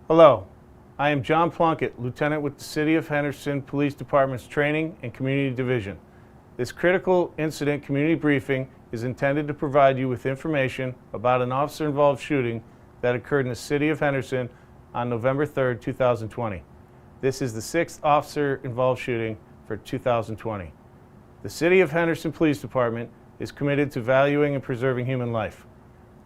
Hello, I am John Plunkett, Lieutenant with the City of Henderson Police Department's Training and Community Division. This critical incident community briefing is intended to provide you with information about an officer-involved shooting that occurred in the City of Henderson on November 3rd, 2020. This is the 6th officer-involved shooting for 2020. The City of Henderson Police Department is committed to valuing and preserving human life.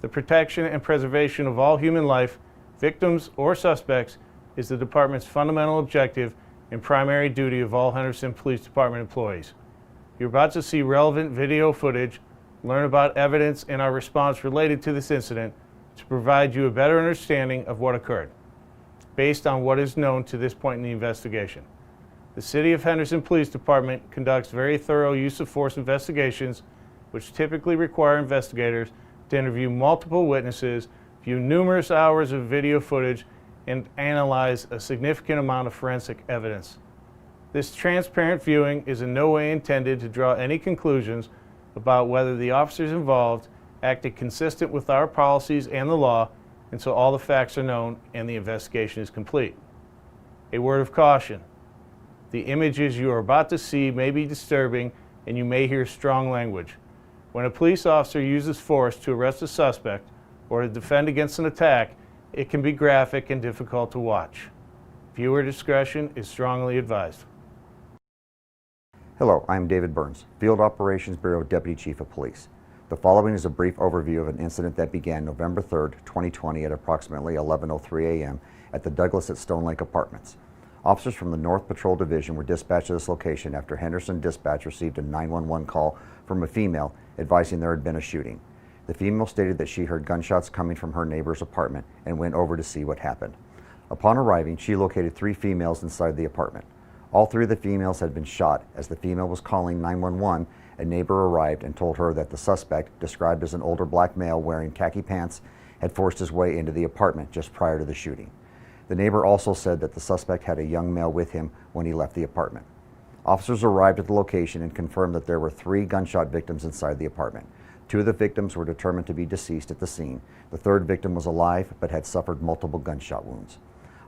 The protection and preservation of all human life, victims or suspects, is the department's fundamental objective and primary duty of all Henderson Police Department employees. You're about to see relevant video footage, learn about evidence and our response related to this incident to provide you a better understanding of what occurred, based on what is known to this point in the investigation. The City of Henderson Police Department conducts very thorough use of force investigations, which typically require investigators to interview multiple witnesses, view numerous hours of video footage, and analyze a significant amount of forensic evidence. This transparent viewing is in no way intended to draw any conclusions about whether the officers involved acted consistent with our policies and the law until all the facts are known and the investigation is complete. A word of caution: the images you are about to see may be disturbing and you may hear strong language. When a police officer uses force to arrest a suspect or to defend against an attack, it can be graphic and difficult to watch. Viewer discretion is strongly advised. Hello, I'm David Burns, Field Operations Bureau Deputy Chief of Police. The following is a brief overview of an incident that began November 3rd, 2020 at approximately 11:03 a.m. at the Douglas at Stone Lake Apartments. Officers from the North Patrol Division were dispatched to this location after Henderson Dispatch received a 911 call from a female advising there had been a shooting. The female stated that she heard gunshots coming from her neighbor's apartment and went over to see what happened. Upon arriving, she located 3 females inside the apartment. All 3 of the females had been shot. As the female was calling 911, a neighbor arrived and told her that the suspect, described as an older black male wearing khaki pants, had forced his way into the apartment just prior to the shooting. The neighbor also said that the suspect had a young male with him when he left the apartment. Officers arrived at the location and confirmed that there were 3 gunshot victims inside the apartment. 2 of the victims were determined to be deceased at the scene. The 3rd victim was alive but had suffered multiple gunshot wounds.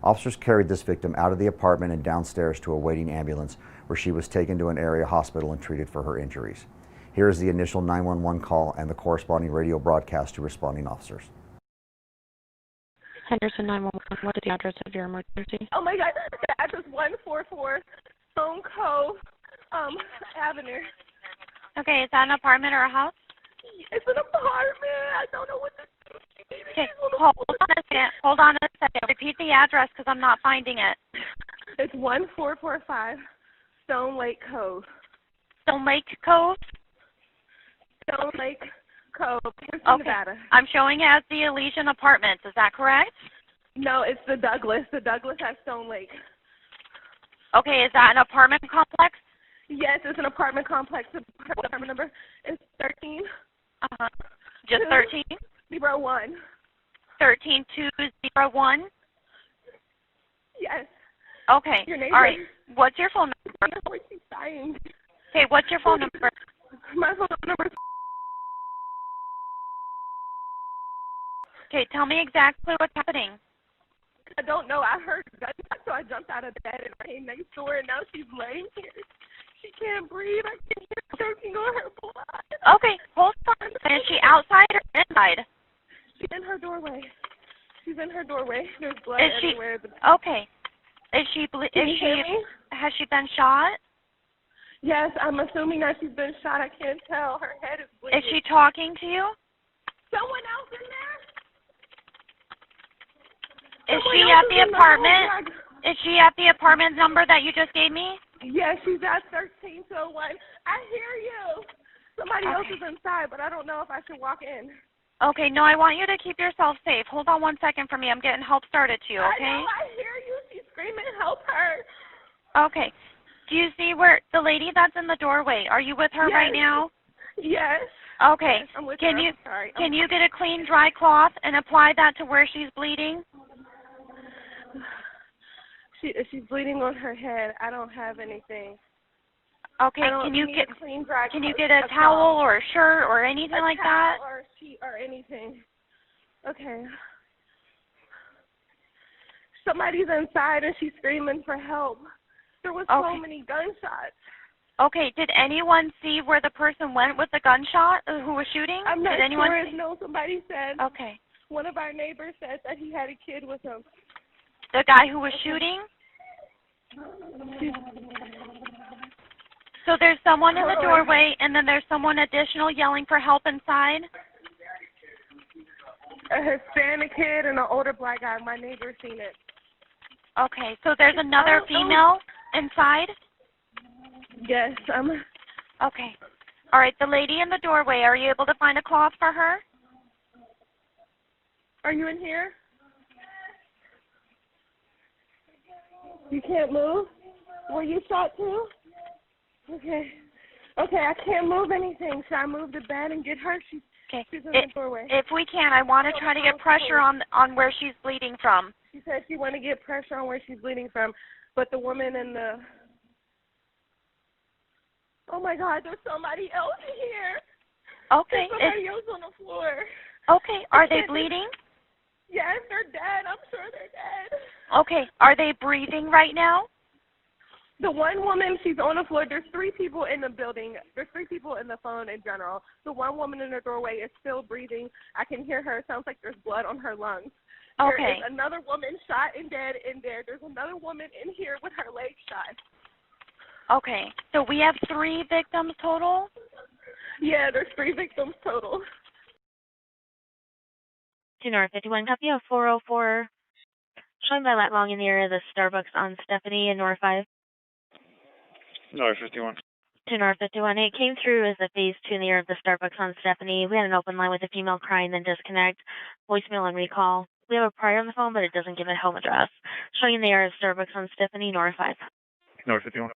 Officers carried this victim out of the apartment and downstairs to a waiting ambulance, where she was taken to an area hospital and treated for her injuries. Here is the initial 911 call and the corresponding radio broadcast to responding officers. Henderson 911, what is the address of your emergency? Oh my God, the address 144 Stone Cove Avenue. Okay, is that an apartment or a house? It's an apartment. I don't know what to do. Okay, hold on a second. Repeat the address because I'm not finding it. It's 1445 Stone Lake Cove. Stone Lake Cove? Stone Lake Cove, Okay. Nevada. I'm showing it as the Elysian Apartments. Is that correct? No, it's the Douglas. The Douglas at Stone Lake. Okay, is that an apartment complex? Yes, it's an apartment complex. The apartment number is 13. Just 13? 01. 13201? Yes. Okay. Your neighbor. All right. What's your phone number? She's dying. Okay, what's your phone number? My phone number is... Okay, tell me exactly what's happening. I don't know. I heard gunshots, so I jumped out of bed and I came next door, and now she's laying here. She can't breathe. I can hear her choking on her blood. Okay, hold on. Is she outside or inside? She's in her doorway. She's in her doorway. There's blood Is she everywhere. okay? Is she? Can you hear me? Has she been shot? Yes, I'm assuming that she's been shot. I can't tell. Her head is bleeding. Is she talking to you? Someone else in there? Is she at the apartment? Is she at the apartment number that you just gave me? Yes, she's at 1301. I hear you. Somebody else is inside, but I don't know if I should walk in. Okay, no, I want you to keep yourself safe. Hold on one second for me. I'm getting help started to you, okay? I know, I hear you. She's screaming, help her. Okay. Do you see where the lady that's in the doorway, are you with her right now? Yes. Okay. Yes, I'm with can her. you Sorry. can you get a clean dry cloth and apply that to where she's bleeding? She's bleeding on her head. I don't have anything. Okay, can you get clean, dry a towel or a shirt or anything like that? Or a sheet or anything. Okay. Somebody's inside and she's screaming for help. There was so Okay. many gunshots. Okay, did anyone see where the person went with the gunshot who was shooting? I'm not did anyone sure. see? No, somebody said. Okay. One of our neighbors said that he had a kid with him. The guy who was shooting? So there's someone in the doorway, and then there's someone additional yelling for help inside? A Hispanic kid and an older black guy. My neighbor seen it. Okay, so there's another female inside? Yes, Okay. All right, the lady in the doorway, are you able to find a cloth for her? Are you in here? You can't move? Were you shot too? Okay. Okay, I can't move anything. Should I move the bed and get her? She's in the doorway. If we can, I want to try to get pressure on where she's bleeding from. She said she want to get pressure on where she's bleeding from, but the woman in the... Oh, my God, there's somebody else here. Okay. There's somebody else on the floor. Okay, are they bleeding? Yes, they're dead. I'm sure they're dead. Okay, are they breathing right now? The one woman, she's on the floor. There's 3 people in the building. There's 3 people in the phone in general. The one woman in the doorway is still breathing. I can hear her. It sounds like there's blood on her lungs. Okay. There is another woman shot and dead in there. There's another woman in here with her leg shot. Okay, so we have 3 victims total? Yeah, there's 3 victims total. 2 North 51, copy of 404. Showing by lat long in the area of the Starbucks on Stephanie and North 5. North 51. 2 North 51. It came through as a phase 2 in the area of the Starbucks on Stephanie. We had an open line with a female crying, then disconnect, voicemail and recall. We have a prior on the phone, but it doesn't give a home address. Showing in the area of Starbucks on Stephanie, North 5. North 51.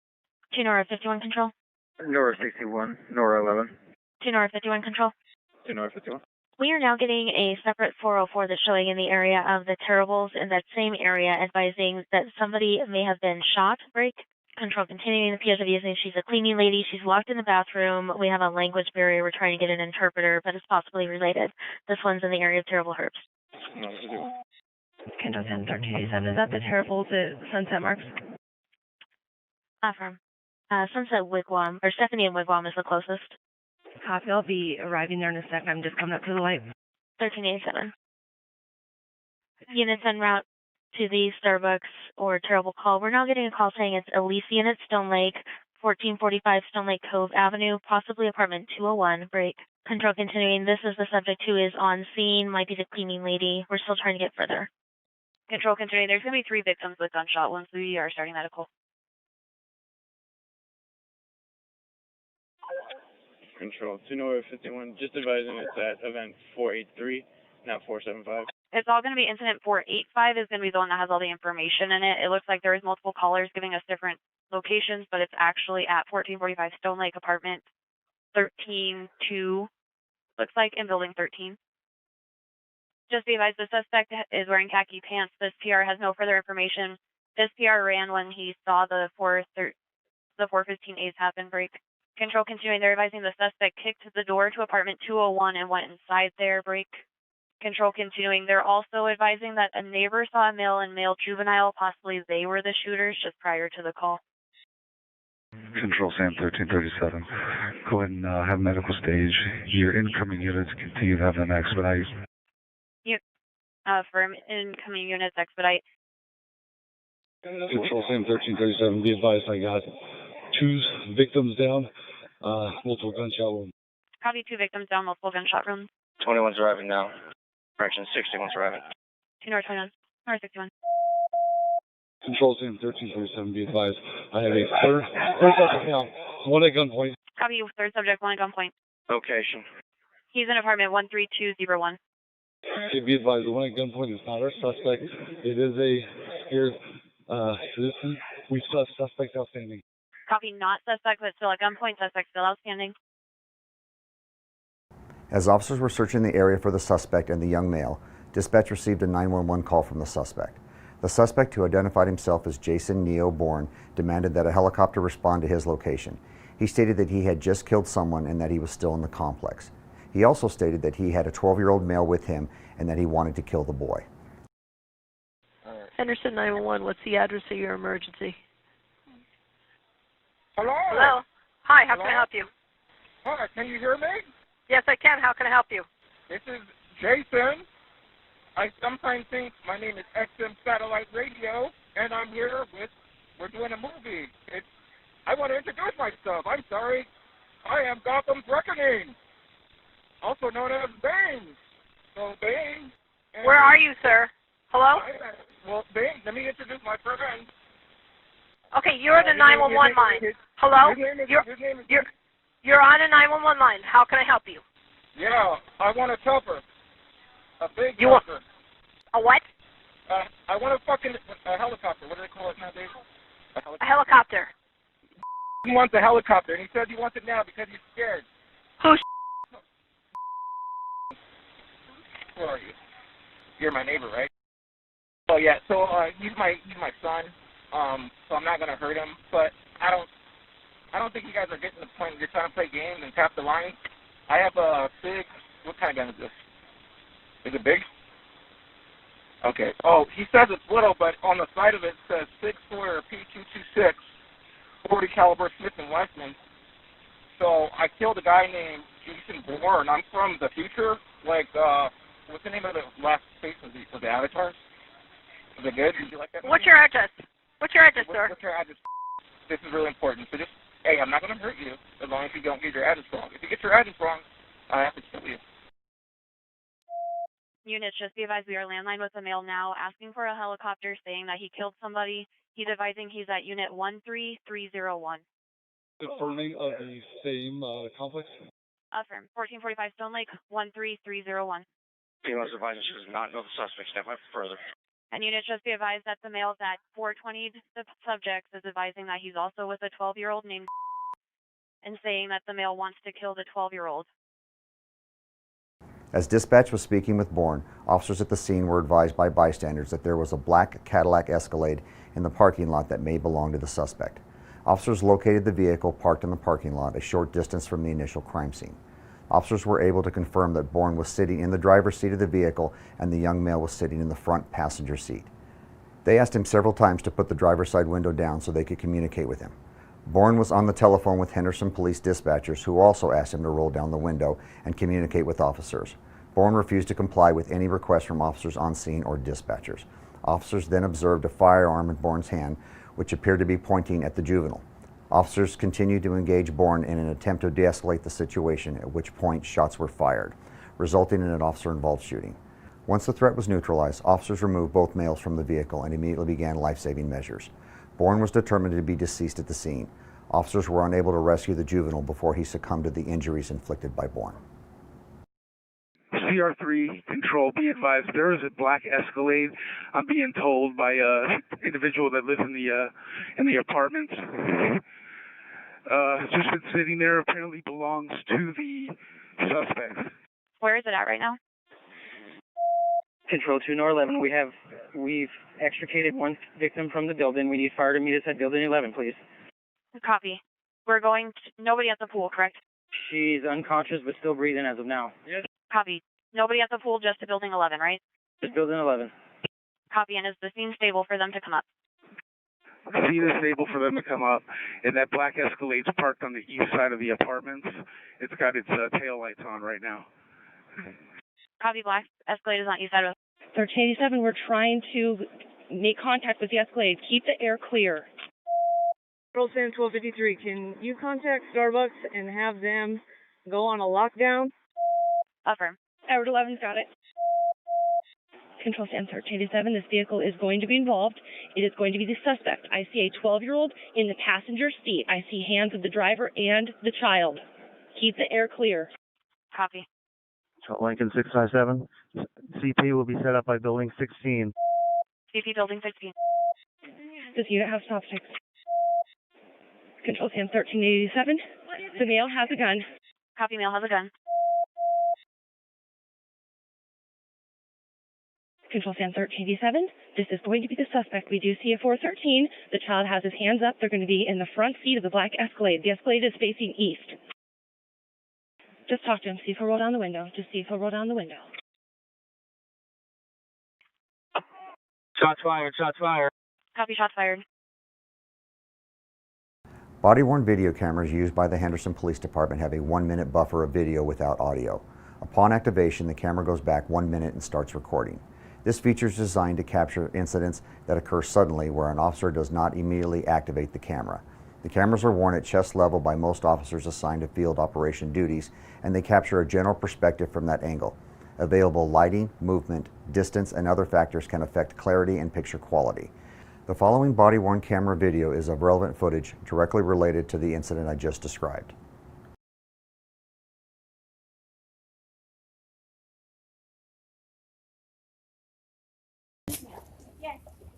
2 North 51 control. North 61. North 11. 2 North 51 control. 2 North 51. We are now getting a separate 404 that's showing in the area of the Terribles in that same area, advising that somebody may have been shot. Break. Control continuing. The PSW is saying she's a cleaning lady. She's locked in the bathroom. We have a language barrier. We're trying to get an interpreter, but it's possibly related. This one's in the area of Terrible Herbs. North 51. Kendall 10, 1387. Is that the Terribles at Sunset Marks? Affirm. Sunset Wigwam, or Stephanie and Wigwam is the closest. Copy. I'll be arriving there in a sec. I'm just coming up to the light. 1387. Units en route to the Starbucks or Terrible Call. We're now getting a call saying it's Elysian at Stone Lake, 1445 Stone Lake Cove Avenue, possibly apartment 201. Break. Control continuing. This is the subject who is on scene, might be the cleaning lady. We're still trying to get further. Control continuing. There's going to be 3 victims with gunshot wounds. We are starting medical. Control 2 North 51. Just advising it's at event 483, not 475. It's all going to be incident 485 is going to be the one that has all the information in it. It looks like there is multiple callers giving us different locations, but it's actually at 1445 Stone Lake apartment 13-2, looks like, in building 13. Just be advised, the suspect is wearing khaki pants. This PR has no further information. This PR ran when he saw the 415 A's happen. Break. Control continuing. They're advising the suspect kicked the door to apartment 201 and went inside there. Break. Control continuing. They're also advising that a neighbor saw a male and male juvenile. Possibly they were the shooters just prior to the call. Control Sam 1337. Go ahead and have medical stage. Your incoming units continue to have an expedite. For incoming units, expedite. Control Sam 1337. Be advised, I got 2 victims down, multiple gunshot wounds. Copy. 2 victims down, multiple gunshot wounds. 21's arriving now. Correction, 61's arriving. 2 North 21. North 61. Control Sam 1337. Be advised, I have a third suspect now. One at gunpoint. Copy. 3rd subject, 1 at gunpoint. Location. He's in apartment 13201. Okay, be advised, the one at gunpoint is not our suspect. It is a scared citizen. We still have suspect outstanding. Copy. Not suspect, but still at gunpoint. Suspect still outstanding. As officers were searching the area for the suspect and the young male, dispatch received a 911 call from the suspect. The suspect, who identified himself as Jason Neo Bourne, demanded that a helicopter respond to his location. He stated that he had just killed someone and that he was still in the complex. He also stated that he had a 12-year-old male with him and that he wanted to kill the boy. Henderson 911, what's the address of your emergency? Hello? Hello. Hi, how Hello? can I help you? Hi, can you hear me? Yes, I can. How can I help you? This is Jason. I sometimes think my name is XM Satellite Radio, and I'm here we're doing a movie. I want to introduce myself. I'm sorry. I am Gotham's Reckoning, also known as Bane. So, Bane. Where are you, sir? Hello? Well, Bane, let me introduce my friend. Okay, you're the 911 line. Hello? You're on a 911 line. How can I help you? Yeah, I want a topper. A big topper. A what? I want a helicopter. What do they call it nowadays? A helicopter. He wants a helicopter, and he says he wants it now because he's scared. Who? Who are you? You're my neighbor, right? Oh yeah. So he's my son. So I'm not gonna hurt him, but I don't think you guys are getting the point. You're trying to play games and tap the line. I have a big. What kind of gun is this? Is it big? Okay. Oh, he says it's little, but on the side of it says 6.4 P226, 40 caliber Smith & Wesson. So I killed a guy named Jason Bourne. I'm from the future. Like, what's the name of the last face of the Avatar? Was it good? Did you like that movie? What's your address? What's your address, sir? What's your address? This is really important. So just, hey, I'm not going to hurt you as long as you don't get your address wrong. If you get your address wrong, I have to kill you. Units, just be advised we are landline with the male now, asking for a helicopter, saying that he killed somebody. He's advising he's at unit 13301. Confirming of the same complex? Affirm. 1445 Stone Lake, 13301. Female's advising she does not know the suspect. Step up further. And units, just be advised that the male at 420, the subject is advising that he's also with a 12-year-old named and saying that the male wants to kill the 12-year-old. As dispatch was speaking with Bourne, officers at the scene were advised by bystanders that there was a black Cadillac Escalade in the parking lot that may belong to the suspect. Officers located the vehicle parked in the parking lot a short distance from the initial crime scene. Officers were able to confirm that Bourne was sitting in the driver's seat of the vehicle and the young male was sitting in the front passenger seat. They asked him several times to put the driver's side window down so they could communicate with him. Bourne was on the telephone with Henderson police dispatchers, who also asked him to roll down the window and communicate with officers. Bourne refused to comply with any requests from officers on scene or dispatchers. Officers then observed a firearm in Bourne's hand, which appeared to be pointing at the juvenile. Officers continued to engage Bourne in an attempt to de-escalate the situation, at which point shots were fired, resulting in an officer-involved shooting. Once the threat was neutralized, officers removed both males from the vehicle and immediately began life-saving measures. Bourne was determined to be deceased at the scene. Officers were unable to rescue the juvenile before he succumbed to the injuries inflicted by Bourne. CR3 control, be advised, there is a black Escalade. I'm being told by an individual that lives in the apartments. It's just been sitting there, apparently belongs to the suspect. Where is it at right now? Control 2 Nor 11, we've extricated one victim from the building. We need fire to meet us at building 11, please. Copy. We're going to, nobody at the pool, correct? She's unconscious but still breathing as of now. Yes. Copy. Nobody at the pool, just to building 11, right? Just building 11. Copy. And is the scene stable for them to come up? The scene is stable for them to come up, and that black Escalade's parked on the east side of the apartments. It's got its tail lights on right now. Copy. Black Escalade is on east side of 1387, we're trying to make contact with the Escalade. Keep the air clear. Control Sam 1253, can you contact Starbucks and have them go on a lockdown? Affirm. Edward 11's got it. Control Sam 1387, this vehicle is going to be involved. It is going to be the suspect. I see a 12-year-old in the passenger seat. I see hands of the driver and the child. Keep the air clear. Copy. Lincoln 657. CP will be set up by building 16. CP building 16. This unit has stop 6. Control Sam 1387. The male has a gun. Copy. Male has a gun. Control Sam 1387. This is going to be the suspect. We do see a 413. The child has his hands up. They're going to be in the front seat of the black Escalade. The Escalade is facing east. Just talk to him. See if he'll roll down the window. Just see if he'll roll down the window. Shots fired, shots fired. Copy, shots fired. Body-worn video cameras used by the Henderson Police Department have a 1-minute buffer of video without audio. Upon activation, the camera goes back 1 minute and starts recording. This feature is designed to capture incidents that occur suddenly where an officer does not immediately activate the camera. The cameras are worn at chest level by most officers assigned to field operation duties, and they capture a general perspective from that angle. Available lighting, movement, distance, and other factors can affect clarity and picture quality. The following body-worn camera video is of relevant footage directly related to the incident I just described.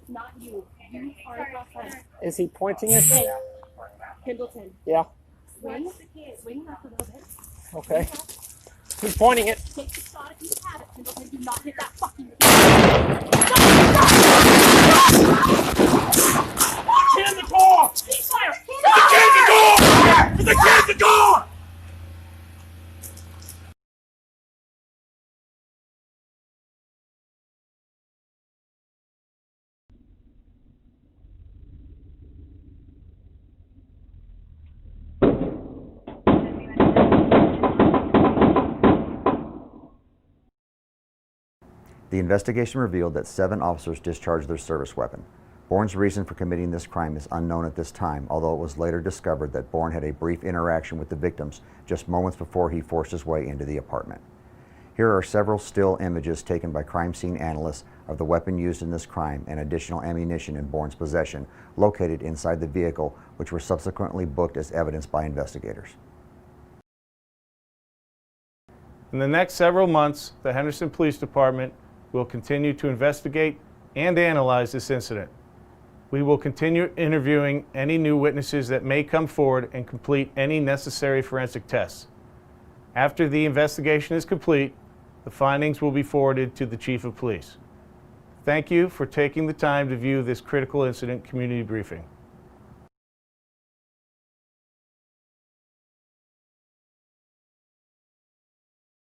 Not you. You are outside. Is he pointing it? Pendleton. Yeah. Swing. Swing left a little bit. Okay. He's pointing it. Take the shot if you have it, Pendleton. Do not hit that fucking Kid in the door! Ceasefire! There's a kid in the door! There's a kid in the door! The investigation revealed that 7 officers discharged their service weapon. Bourne's reason for committing this crime is unknown at this time, although it was later discovered that Bourne had a brief interaction with the victims just moments before he forced his way into the apartment. Here are several still images taken by crime scene analysts of the weapon used in this crime and additional ammunition in Bourne's possession located inside the vehicle, which were subsequently booked as evidence by investigators. In the next several months, the Henderson Police Department will continue to investigate and analyze this incident. We will continue interviewing any new witnesses that may come forward and complete any necessary forensic tests. After the investigation is complete, the findings will be forwarded to the Chief of Police. Thank you for taking the time to view this critical incident community briefing.